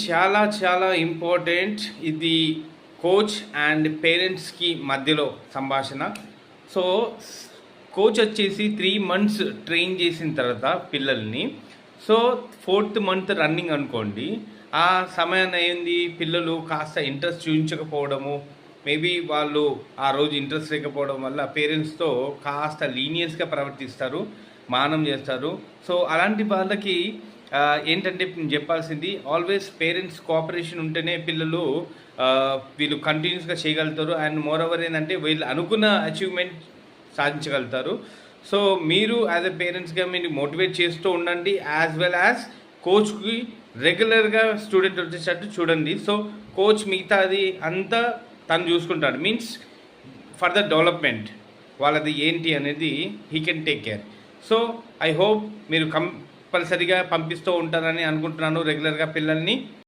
చాలా చాలా ఇంపార్టెంట్. ఇది కోచ్ అండ్ పేరెంట్స్కి మధ్యలో సంభాషణ. సో కోచ్ వచ్చేసి 3 months ట్రైన్ చేసిన తర్వాత పిల్లల్ని, సో 4th month రన్నింగ్ అనుకోండి, ఆ సమయాన్ని ఏంది పిల్లలు కాస్త ఇంట్రెస్ట్ చూపించకపోవడము, మేబీ వాళ్ళు ఆ రోజు ఇంట్రెస్ట్ లేకపోవడం వల్ల పేరెంట్స్తో కాస్త లీనియన్స్గా ప్రవర్తిస్తారు, మానం చేస్తారు. సో అలాంటి వాళ్ళకి ఏంటంటే నేను చెప్పాల్సింది, ఆల్వేస్ పేరెంట్స్ కోఆపరేషన్ ఉంటేనే పిల్లలు వీళ్ళు కంటిన్యూస్గా చేయగలుగుతారు. అండ్ మోర్ ఓవర్ ఏంటంటే వీళ్ళు అనుకున్న అచీవ్మెంట్ సాధించగలుగుతారు. సో మీరు యాజ్ ఎ పేరెంట్స్గా మీరు మోటివేట్ చేస్తూ ఉండండి, యాజ్ వెల్ యాజ్ కోచ్కి రెగ్యులర్గా స్టూడెంట్ వచ్చేటట్టు చూడండి. సో కోచ్ మిగతాది అంతా తను చూసుకుంటాడు, మీన్స్ ఫర్ ద డెవలప్మెంట్ వాళ్ళది ఏంటి అనేది he can take care. So I hope మీరు కంపల్సరీగా పంపిస్తూ ఉంటారని అనుకుంటున్నాను రెగ్యులర్గా పిల్లల్ని.